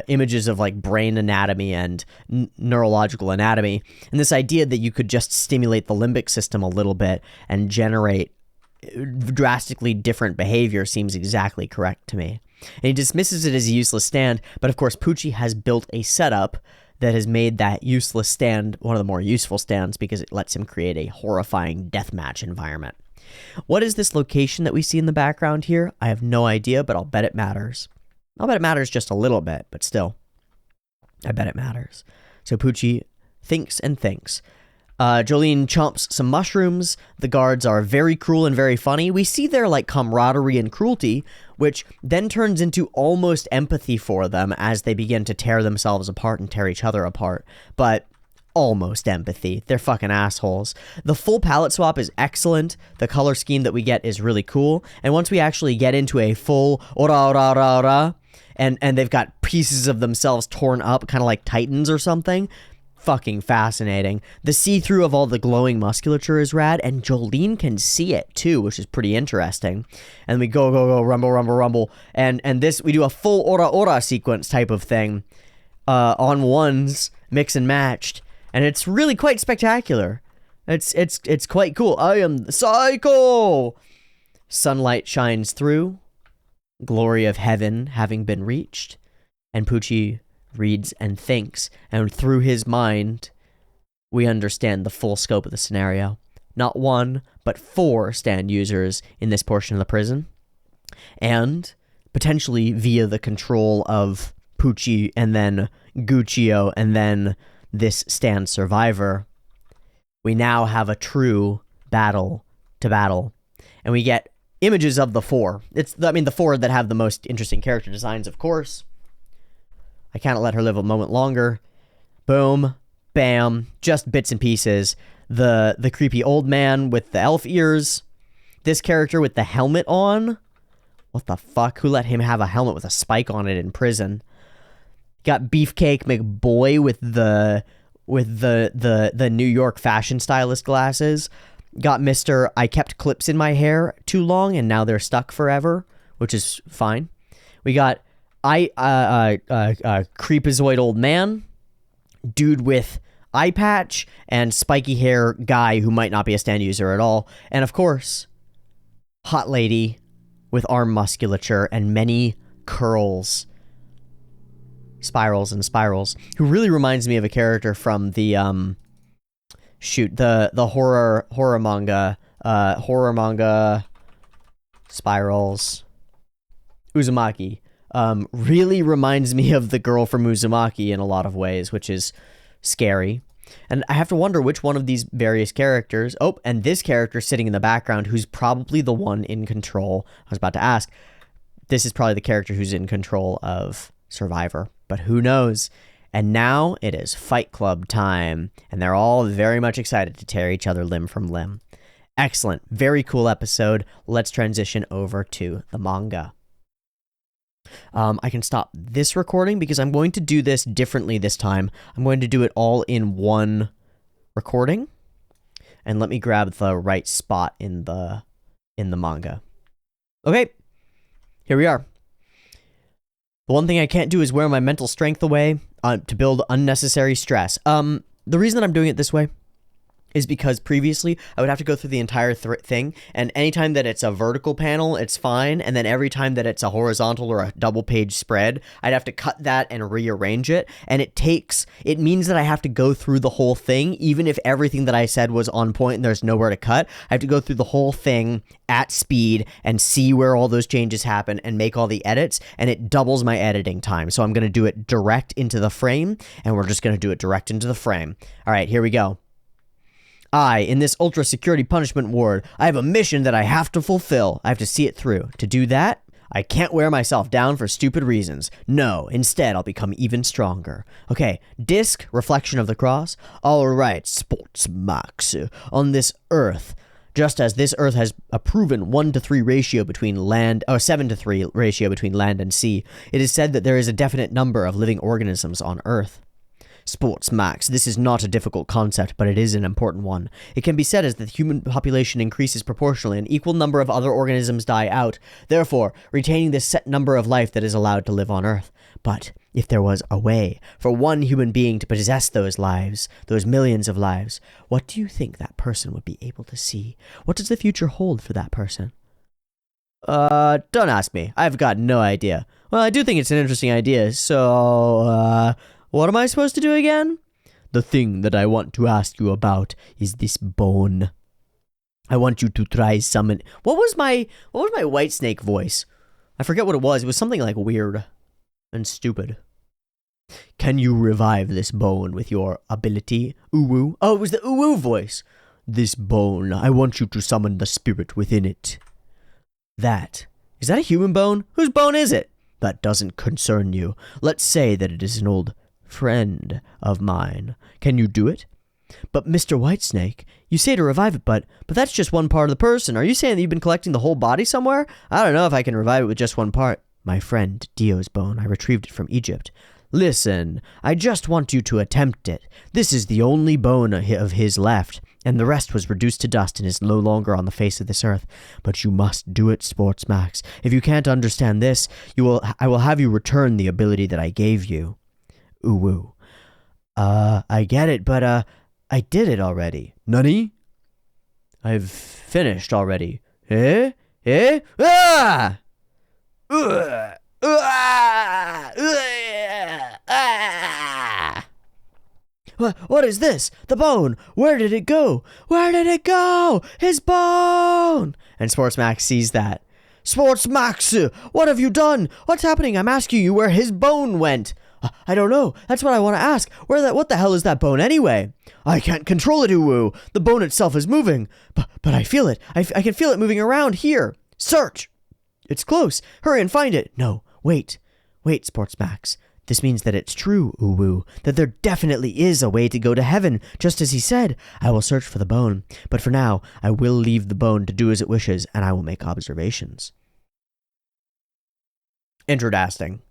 images of like brain anatomy and neurological anatomy. And this idea that you could just stimulate the limbic system a little bit and generate drastically different behavior seems exactly correct to me. And he dismisses it as a useless stand, but of course Pucci has built a setup that has made that useless stand one of the more useful stands because it lets him create a horrifying deathmatch environment. What is this location that we see in the background here? I have no idea, but I'll bet it matters. I'll bet it matters just a little bit, but still, I bet it matters. So Pucci thinks and thinks. Jolene chomps some mushrooms. The guards are very cruel and very funny. We see their like camaraderie and cruelty, which then turns into almost empathy for them as they begin to tear themselves apart and tear each other apart. But almost empathy. They're fucking assholes. The full palette swap is excellent. The color scheme that we get is really cool. And once we actually get into a full ora ora ora ora, and they've got pieces of themselves torn up, kind of like Titans or something, fucking fascinating. The see-through of all the glowing musculature is rad, and Jolene can see it too, which is pretty interesting. And we go, rumble, rumble, rumble. And this, we do a full ora ora sequence type of thing on ones, mix and matched. And it's really quite spectacular. It's quite cool. I am the Psycho! Sunlight shines through. Glory of heaven having been reached. And Pucci reads and thinks. And through his mind, we understand the full scope of the scenario. Not 1, but 4 stand users in this portion of the prison. And potentially via the control of Pucci and then Guccio and then this stand survivor, we now have a true battle to battle. And we get images of the 4. The 4 that have the most interesting character designs, of course. I Cannot Let Her Live a Moment Longer. Boom. Bam. Just bits and pieces. The creepy old man with the elf ears. This character with the helmet on. What the fuck? Who let him have a helmet with a spike on it in prison? Got Beefcake McBoy with the New York fashion stylist glasses. Got Mr. I kept clips in my hair too long and now they're stuck forever, which is fine. We got creepazoid old man, dude with eye patch, and spiky hair guy who might not be a stand user at all. And of course, hot lady with arm musculature and many curls. Spirals and spirals, who really reminds me of a character from the horror manga Spirals, Uzumaki. Really reminds me of the girl from Uzumaki in a lot of ways, which is scary. And I have to wonder which one of these various characters, and this character sitting in the background who's probably the one in control. I was about to ask, this is probably the character who's in control of Survivor. But who knows? And now it is Fight Club time. And they're all very much excited to tear each other limb from limb. Excellent. Very cool episode. Let's transition over to the manga. I can stop this recording because I'm going to do this differently this time. I'm going to do it all in one recording. And let me grab the right spot in the manga. Okay. Here we are. The one thing I can't do is wear my mental strength away to build unnecessary stress. The reason that I'm doing it this way is because previously I would have to go through the entire thing, and anytime that it's a vertical panel, it's fine, and then every time that it's a horizontal or a double page spread, I'd have to cut that and rearrange it, and it means that I have to go through the whole thing, even if everything that I said was on point and there's nowhere to cut. I have to go through the whole thing at speed and see where all those changes happen and make all the edits, and it doubles my editing time. So I'm going to do it direct into the frame, and we're just going to do it direct into the frame. All right, here we go. In this ultra security punishment ward, I have a mission that I have to fulfill. I have to see it through. To do that, I can't wear myself down for stupid reasons. No, instead, I'll become even stronger. Okay, disc, reflection of the cross. All right, sports max. On this Earth, just as this Earth has a proven 1-to-3 ratio between land, or 7-to-3 ratio between land and sea, it is said that there is a definite number of living organisms on Earth. Sports max. This is not a difficult concept, but it is an important one. It can be said as the human population increases proportionally, an equal number of other organisms die out, therefore retaining this set number of life that is allowed to live on Earth. But if there was a way for one human being to possess those lives, those millions of lives, what do you think that person would be able to see? What does the future hold for that person? Don't ask me. I've got no idea. Well, I do think it's an interesting idea, so, what am I supposed to do again? The thing that I want to ask you about is this bone. I want you to try summon. What was my white snake voice? I forget what it was. It was something like weird and stupid. Can you revive this bone with your ability? Uwu. Oh, it was the Uwu voice. This bone, I want you to summon the spirit within it. Is that a human bone? Whose bone is it? That doesn't concern you. Let's say that it is an old friend of mine. Can you do it? But Mr. Whitesnake, you say to revive it, but that's just one part of the person. Are you saying that you've been collecting the whole body somewhere? I don't know if I can revive it with just one part. My friend Dio's bone, I retrieved it from Egypt. Listen, I just want you to attempt it. This is the only bone of his left, and the rest was reduced to dust and is no longer on the face of this earth. But you must do it, Sports Max. If you can't understand this, I will have you return the ability that I gave you. Uwu. I get it, but, I did it already. Nani? I've finished already. Eh? Ah! What is this? The bone! Where did it go? Where did it go? His bone! And Sports Max sees that. Sports Max! What have you done? What's happening? I'm asking you where his bone went. I don't know. That's what I want to ask. What the hell is that bone anyway? I can't control it, Uwu. The bone itself is moving. But I feel it. I can feel it moving around here. Search! It's close. Hurry and find it. No, wait, Sports Max. This means that it's true, Uwu, that there definitely is a way to go to heaven, just as he said. I will search for the bone, but for now, I will leave the bone to do as it wishes, and I will make observations. Interesting.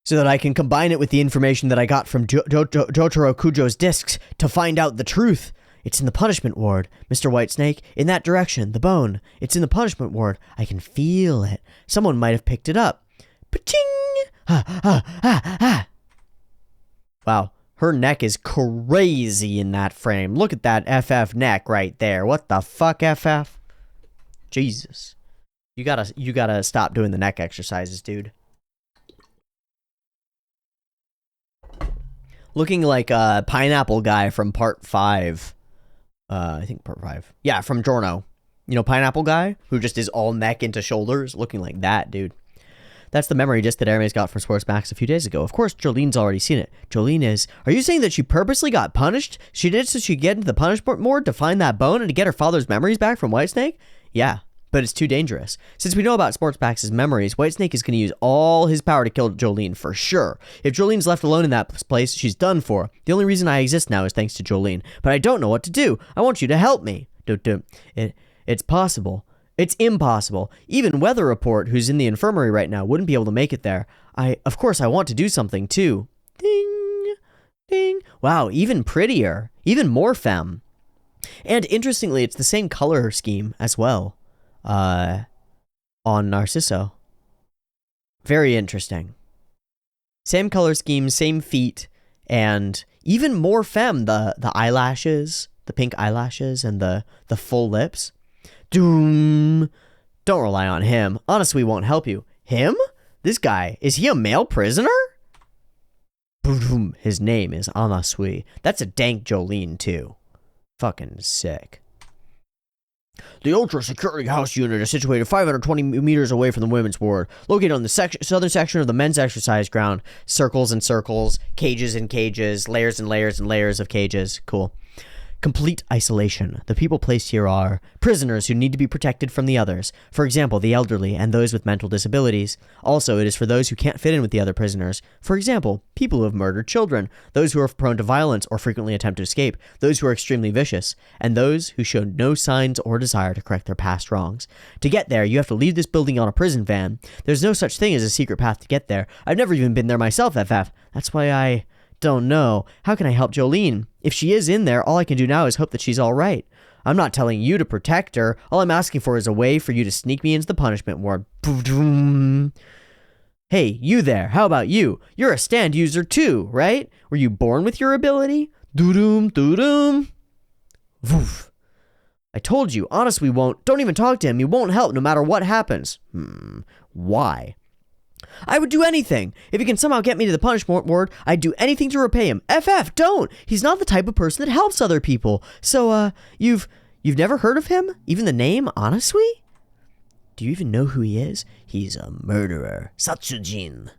So that I can combine it with the information that I got from Jotaro Kujo's discs to find out the truth. It's in the punishment ward, Mr. Whitesnake. In that direction, the bone. It's in the punishment ward. I can feel it. Someone might have picked it up. Pa-ching! Ha! Wow, her neck is crazy in that frame. Look at that FF neck right there. What the fuck, FF? Jesus. You gotta stop doing the neck exercises, dude. Looking like a pineapple guy from part 5. I think part 5. Yeah, from Giorno. You know, pineapple guy who just is all neck into shoulders, looking like that, dude. That's the memory disc that Aramis got from Sports Max a few days ago. Of course, Jolene's already seen it. Jolene is... Are you saying that she purposely got punished? She did so she could get into the punishment ward to find that bone and to get her father's memories back from Whitesnake? Yeah, but it's too dangerous. Since we know about Sports Max's memories, Whitesnake is going to use all his power to kill Jolene for sure. If Jolene's left alone in that place, she's done for. The only reason I exist now is thanks to Jolene. But I don't know what to do. I want you to help me. It's possible. It's impossible. Even Weather Report, who's in the infirmary right now, wouldn't be able to make it there. Of course, I want to do something too. Ding, ding. Wow, even prettier. Even more femme. And interestingly, it's the same color scheme as well. On Narciso. Very interesting. Same color scheme, same feet, and Even more femme, the eyelashes, the pink eyelashes, and the full lips. Doom. Don't rely on him. Honestly, won't help you. Him? This guy, is he a male prisoner? Boom. His name is Anasui. That's a dank Jolene, too. Fucking sick. The Ultra Security House Unit is situated 520 meters away from the women's ward, located on the southern section of the men's exercise ground. Circles and circles, cages and cages, layers and layers and layers of cages. Cool. Complete isolation. The people placed here are prisoners who need to be protected from the others. For example, the elderly and those with mental disabilities. Also, it is for those who can't fit in with the other prisoners. For example, people who have murdered children, those who are prone to violence or frequently attempt to escape, those who are extremely vicious, and those who show no signs or desire to correct their past wrongs. To get there, you have to leave this building on a prison van. There's no such thing as a secret path to get there. I've never even been there myself, FF. That's why I don't know. How can I help Jolene? If she is in there, all I can do now is hope that she's all right. I'm not telling you to protect her. All I'm asking for is a way for you to sneak me into the punishment ward. Hey, you there. How about you? You're a stand user too, right? Were you born with your ability? Doo-doom, doo-doom. Woof. I told you, honestly, won't. Don't even talk to him. He won't help no matter what happens. Why? I would do anything. If he can somehow get me to the punishment ward, I'd do anything to repay him. FF, don't! He's not the type of person that helps other people. So, you've never heard of him? Even the name, Anasui? Do you even know who he is? He's a murderer. Satsujin.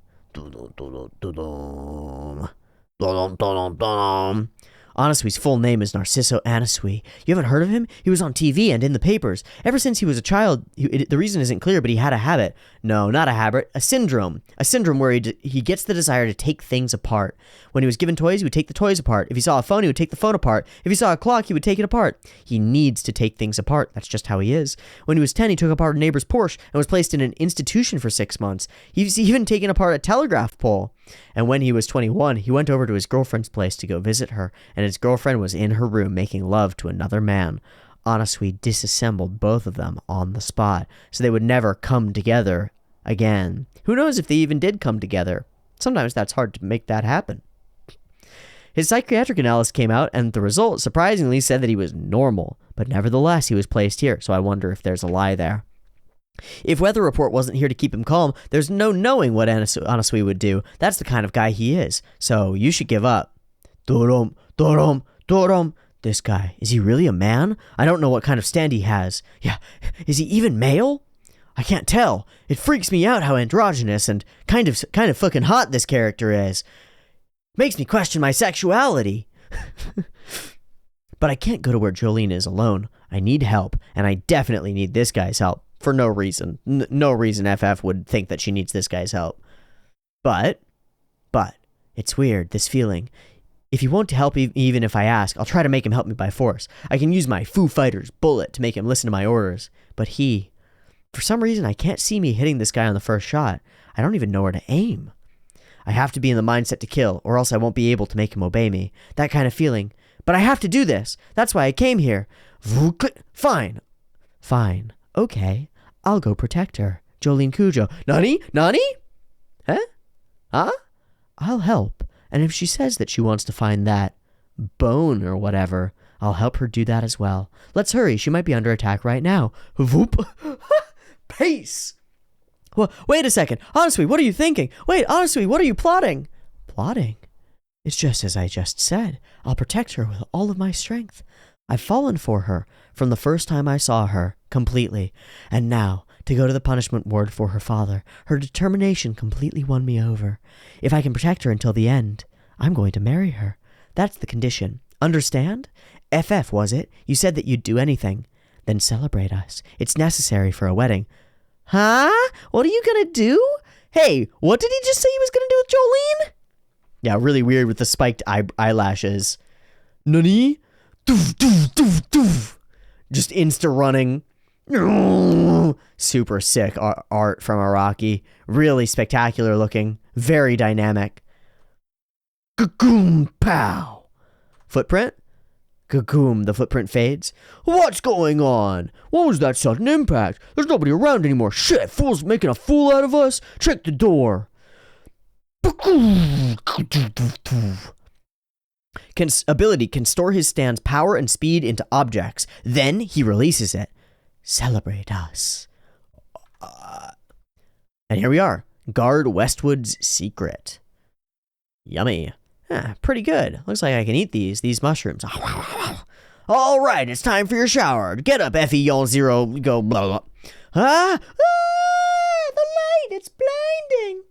Anasui's full name is Narciso Anasui. You haven't heard of him? He was on TV and in the papers. Ever since he was a child, the reason isn't clear, but he had a habit. No, not a habit, a syndrome. A syndrome where he gets the desire to take things apart. When he was given toys, he would take the toys apart. If he saw a phone, he would take the phone apart. If he saw a clock, he would take it apart. He needs to take things apart. That's just how he is. When he was 10, he took apart a neighbor's Porsche and was placed in an institution for 6 months. He's even taken apart a telegraph pole. And when he was 21, he went over to his girlfriend's place to go visit her, and his girlfriend was in her room making love to another man. Anasui disassembled both of them on the spot, so they would never come together again. Who knows if they even did come together? Sometimes that's hard to make that happen. His psychiatric analysis came out, and the result surprisingly said that he was normal, but nevertheless he was placed here, so I wonder if there's a lie there. If Weather Report wasn't here to keep him calm, there's no knowing what Anasui would do. That's the kind of guy he is, so you should give up. Dorom, dorom, dorom. This guy, is he really a man? I don't know what kind of stand he has. Yeah, is he even male? I can't tell. It freaks me out how androgynous and kind of fucking hot this character is. Makes me question my sexuality. But I can't go to where Jolene is alone. I need help, and I definitely need this guy's help. For no reason. No reason FF would think that she needs this guy's help. But, it's weird, this feeling. If he won't help even if I ask, I'll try to make him help me by force. I can use my Foo Fighters bullet to make him listen to my orders. But for some reason, I can't see me hitting this guy on the first shot. I don't even know where to aim. I have to be in the mindset to kill, or else I won't be able to make him obey me. That kind of feeling. But I have to do this. That's why I came here. Fine. Okay. I'll go protect her. Jolene Kujo. Nani? Huh? I'll help. And if she says that she wants to find that bone or whatever, I'll help her do that as well. Let's hurry. She might be under attack right now. Whoop. Peace. Well, wait a second. Honestly, what are you thinking? Wait, honestly, what are you plotting? Plotting? It's just as I just said. I'll protect her with all of my strength. I've fallen for her from the first time I saw her, completely. And now, to go to the punishment ward for her father, her determination completely won me over. If I can protect her until the end, I'm going to marry her. That's the condition. Understand? FF, was it? You said that you'd do anything. Then celebrate us. It's necessary for a wedding. Huh? What are you gonna do? Hey, what did he just say he was gonna do with Jolene? Yeah, really weird with the spiked eyelashes. Nani? Doof, doof, doof, doof. Just insta running. Super sick art from Araki. Really spectacular looking. Very dynamic. Gagoom, pow. Footprint? Gagoom, the footprint fades. What's going on? What was that sudden impact? There's nobody around anymore. Shit, fool's making a fool out of us. Check the door. Ability can store his stand's power and speed into objects. Then he releases it. Celebrate us. And here we are. Guard Westwood's secret. Yummy. Pretty good. Looks like I can eat these mushrooms. All right, it's time for your shower. Get up, FE0, go blah blah. The light, it's blinding.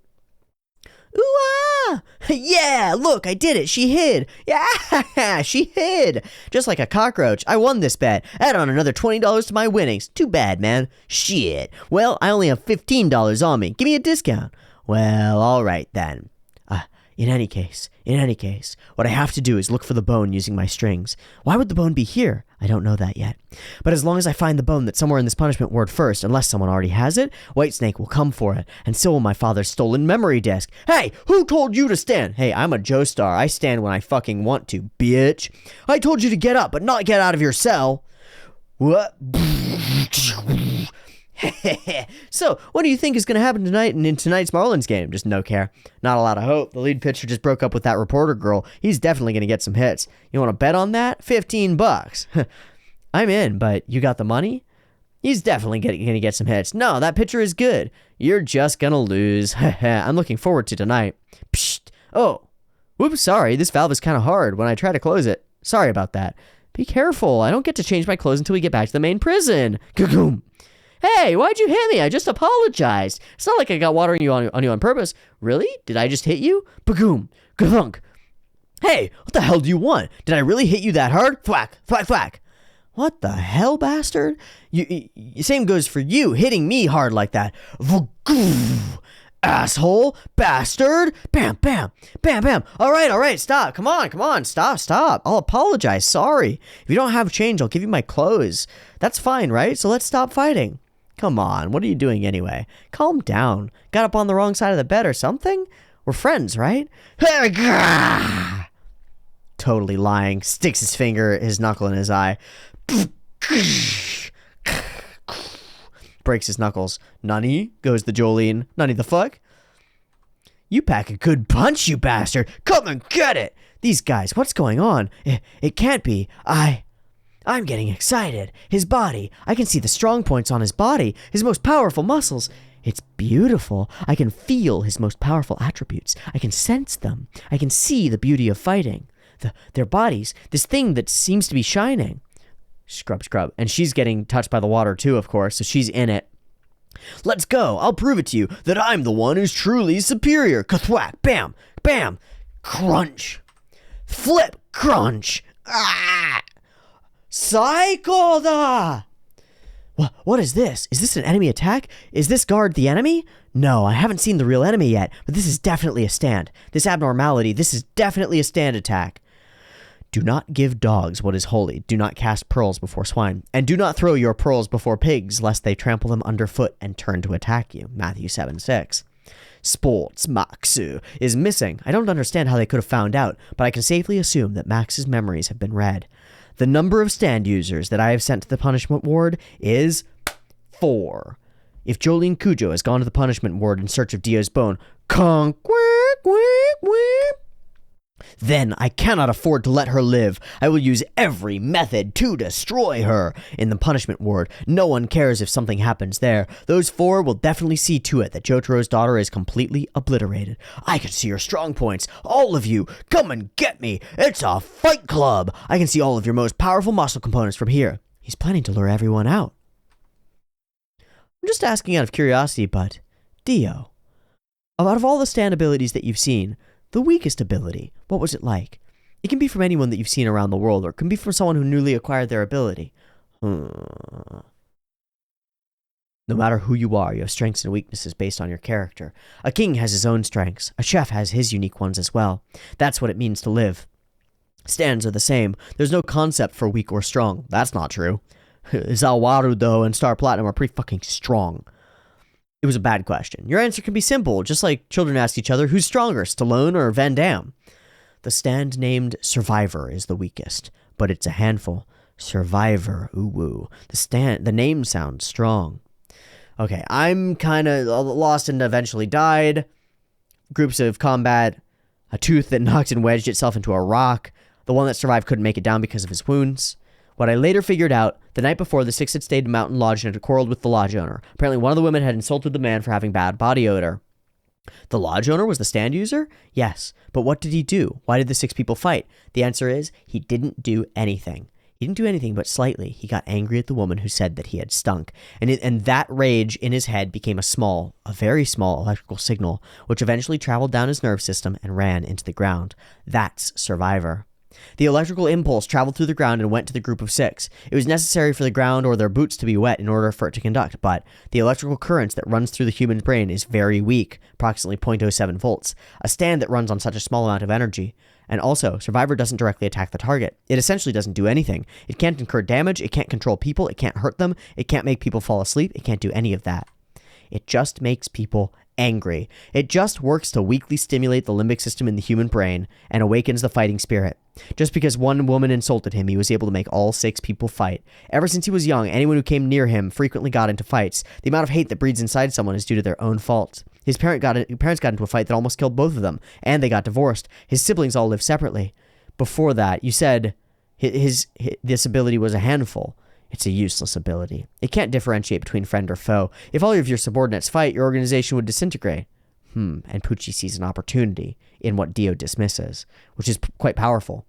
Ooh, ah! Yeah, look, I did it. She hid. Yeah, she hid. Just like a cockroach. I won this bet. Add on another $20 to my winnings. Too bad, man. Shit. Well, I only have $15 on me. Give me a discount. Well, all right then. In any case, what I have to do is look for the bone using my strings. Why would the bone be here? I don't know that yet. But as long as I find the bone that's somewhere in this punishment ward first, unless someone already has it, Whitesnake will come for it, and so will my father's stolen memory disk. Hey, who told you to stand? Hey, I'm a Joestar. I stand when I fucking want to, bitch. I told you to get up, but not get out of your cell. What? So, what do you think is going to happen tonight in tonight's Marlins game? Just no care. Not a lot of hope. The lead pitcher just broke up with that reporter girl. He's definitely going to get some hits. You want to bet on that? $15. I'm in, but you got the money? He's definitely going to get some hits. No, that pitcher is good. You're just going to lose. I'm looking forward to tonight. Psst. Oh. Whoops, sorry. This valve is kind of hard when I try to close it. Sorry about that. Be careful. I don't get to change my clothes until we get back to the main prison. Gagoom. Hey, why'd you hit me? I just apologized. It's not like I got water on you on purpose. Really? Did I just hit you? Bagoom. Gavunk. Hey, what the hell do you want? Did I really hit you that hard? Thwack. Thwack, thwack. What the hell, bastard? Same goes for you, hitting me hard like that. Vagoo. Asshole. Bastard. Bam, bam. Bam, bam. All right. Stop. Come on. Stop. I'll apologize. Sorry. If you don't have change, I'll give you my clothes. That's fine, right? So let's stop fighting. Come on, what are you doing anyway? Calm down. Got up on the wrong side of the bed or something? We're friends, right? Totally lying. Sticks his knuckle in his eye. Breaks his knuckles. Nani? Goes the Jolene. Nani the fuck? You pack a good punch, you bastard. Come and get it. These guys, what's going on? It can't be. I'm getting excited. His body. I can see the strong points on his body. His most powerful muscles. It's beautiful. I can feel his most powerful attributes. I can sense them. I can see the beauty of fighting. Their bodies. This thing that seems to be shining. Scrub. And she's getting touched by the water too, of course, so she's in it. Let's go. I'll prove it to you that I'm the one who's truly superior. Kathwack. Bam. Bam. Crunch. Flip. Crunch. Ah! Psycho da! What is this? Is this an enemy attack? Is this guard the enemy? No, I haven't seen the real enemy yet, but this is definitely a stand. This abnormality, this is definitely a stand attack. Do not give dogs what is holy. Do not cast pearls before swine. And do not throw your pearls before pigs, lest they trample them underfoot and turn to attack you. Matthew 7:6. Sports Maxu is missing. I don't understand how they could have found out, but I can safely assume that Max's memories have been read. The number of stand users that I have sent to the punishment ward is 4. If Jolene Cujo has gone to the punishment ward in search of Dio's bone, then I cannot afford to let her live. I will use every method to destroy her. In the punishment ward, no one cares if something happens there. Those 4 will definitely see to it that Jotaro's daughter is completely obliterated. I can see your strong points. All of you, come and get me. It's a fight club. I can see all of your most powerful muscle components from here. He's planning to lure everyone out. I'm just asking out of curiosity, but Dio, out of all the stand abilities that you've seen, the weakest ability, what was it like? It can be from anyone that you've seen around the world, or it can be from someone who newly acquired their ability. No matter who you are, you have strengths and weaknesses based on your character. A king has his own strengths. A chef has his unique ones as well. That's what it means to live. Stands are the same. There's no concept for weak or strong. That's not true. Zawaru, though, and Star Platinum are pretty fucking strong. It was a bad question. Your answer can be simple, just like children ask each other, who's stronger, Stallone or Van Damme? The stand named Survivor is the weakest, but it's a handful. Survivor, ooh. The name sounds strong. Okay, I'm kind of lost and eventually died. Groups of combat, a tooth that knocked and wedged itself into a rock, The one that survived couldn't make it down because of his wounds. What I later figured out, the night before, the 6 had stayed in Mountain Lodge and had quarreled with the lodge owner. Apparently, one of the women had insulted the man for having bad body odor. The lodge owner was the stand user? Yes. But what did he do? Why did the 6 people fight? The answer is, he didn't do anything. He didn't do anything but slightly. He got angry at the woman who said that he had stunk. And that rage in his head became a very small electrical signal, which eventually traveled down his nerve system and ran into the ground. That's Survivor. The electrical impulse traveled through the ground and went to the group of 6. It was necessary for the ground or their boots to be wet in order for it to conduct, but the electrical currents that runs through the human brain is very weak, approximately 0.07 volts, a stand that runs on such a small amount of energy. And also, Survivor doesn't directly attack the target. It essentially doesn't do anything. It can't incur damage, it can't control people, it can't hurt them, it can't make people fall asleep, it can't do any of that. It just makes people angry. It just works to weakly stimulate the limbic system in the human brain and awakens the fighting spirit. Just because one woman insulted him, he was able to make all 6 people fight. Ever since he was young, anyone who came near him frequently got into fights. The amount of hate that breeds inside someone is due to their own faults. His parents got into a fight that almost killed both of them, and they got divorced. His siblings all lived separately. Before that, you said this ability was a handful. It's a useless ability. It can't differentiate between friend or foe. If all of your subordinates fight, your organization would disintegrate. And Pucci sees an opportunity in what Dio dismisses, which is quite powerful.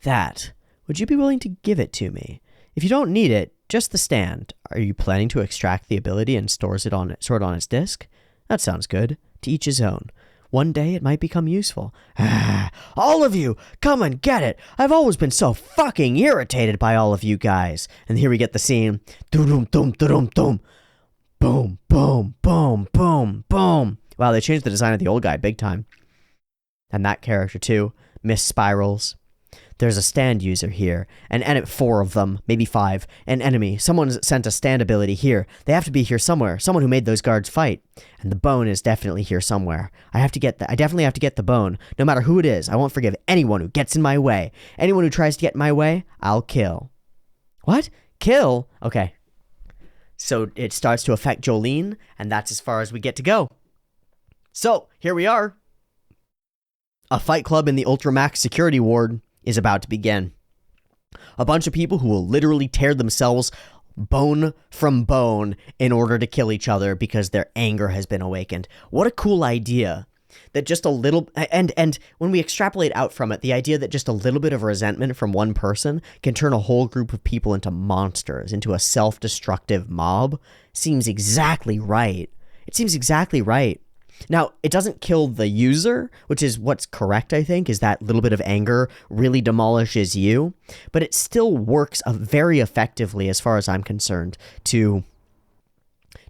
Would you be willing to give it to me? If you don't need it, just the stand. Are you planning to extract the ability and store it on its disk? That sounds good. To each his own. One day it might become useful. All of you, come and get it. I've always been so fucking irritated by all of you guys. And here we get the scene. Dum dum dum dum. Boom, boom, boom, boom, boom. Wow, they changed the design of the old guy big time. And that character too. Miss Spirals. There's a stand user here, and 4 of them, maybe 5, an enemy. Someone's sent a stand ability here. They have to be here somewhere. Someone who made those guards fight. And the bone is definitely here somewhere. I definitely have to get the bone. No matter who it is, I won't forgive anyone who gets in my way. Anyone who tries to get in my way, I'll kill. What? Kill? Okay. So it starts to affect Jolene, and that's as far as we get to go. So, here we are. A fight club in the Ultramax security ward is about to begin. A bunch of people who will literally tear themselves bone from bone in order to kill each other because their anger has been awakened. What a cool idea. That just a little, and when we extrapolate out from it, the idea that just a little bit of resentment from one person can turn a whole group of people into monsters, into a self-destructive mob, seems exactly right. It seems exactly right. Now, it doesn't kill the user, which is what's correct, I think, is that little bit of anger really demolishes you, but it still works very effectively, as far as I'm concerned, to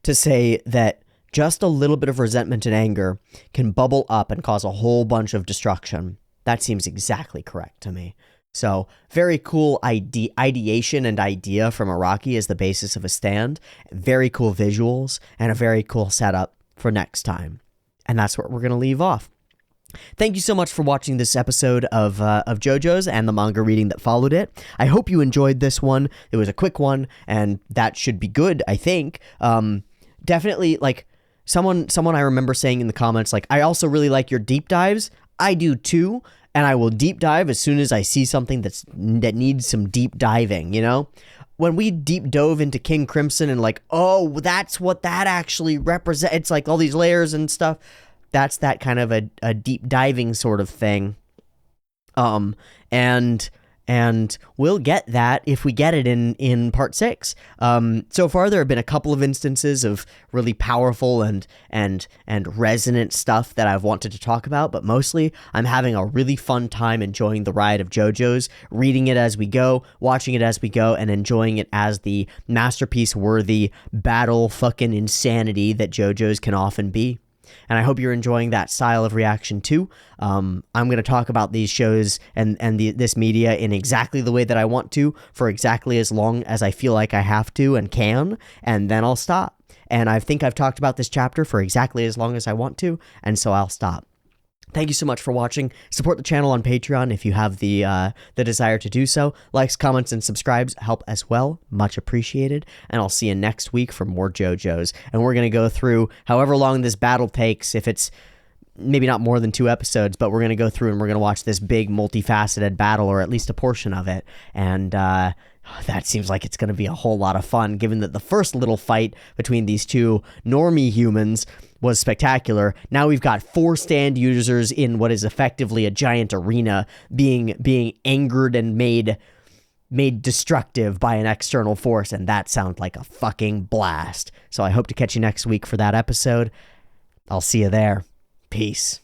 say that just a little bit of resentment and anger can bubble up and cause a whole bunch of destruction. That seems exactly correct to me. So, very cool ideation and idea from Araki as the basis of a stand, very cool visuals, and a very cool setup for next time. And that's where we're going to leave off. Thank you so much for watching this episode of JoJo's and the manga reading that followed it. I hope you enjoyed this one. It was a quick one, and that should be good, I think. Definitely, like, someone I remember saying in the comments, like, I also really like your deep dives. I do too, and I will deep dive as soon as I see something that needs some deep diving, you know? When we deep dove into King Crimson and like, oh, that's what that actually represents. It's like all these layers and stuff. That's that kind of a deep diving sort of thing. And we'll get that if we get it in part 6. So far, there have been a couple of instances of really powerful and resonant stuff that I've wanted to talk about, but mostly I'm having a really fun time enjoying the ride of JoJo's, reading it as we go, watching it as we go, and enjoying it as the masterpiece-worthy battle fucking insanity that JoJo's can often be. And I hope you're enjoying that style of reaction too. I'm going to talk about these shows and this media in exactly the way that I want to for exactly as long as I feel like I have to and can, and then I'll stop. And I think I've talked about this chapter for exactly as long as I want to, and so I'll stop. Thank you so much for watching. Support the channel on Patreon if you have the desire to do so. Likes, comments, and subscribes help as well. Much appreciated. And I'll see you next week for more JoJo's. And we're going to go through however long this battle takes. If it's maybe not more than 2 episodes, but we're going to go through and we're going to watch this big multifaceted battle, or at least a portion of it. And that seems like it's going to be a whole lot of fun, given that the first little fight between these two normie humans was spectacular. Now we've got 4 stand users in what is effectively a giant arena being angered and made destructive by an external force, and that sounds like a fucking blast. So I hope to catch you next week for that episode. I'll see you there. Peace.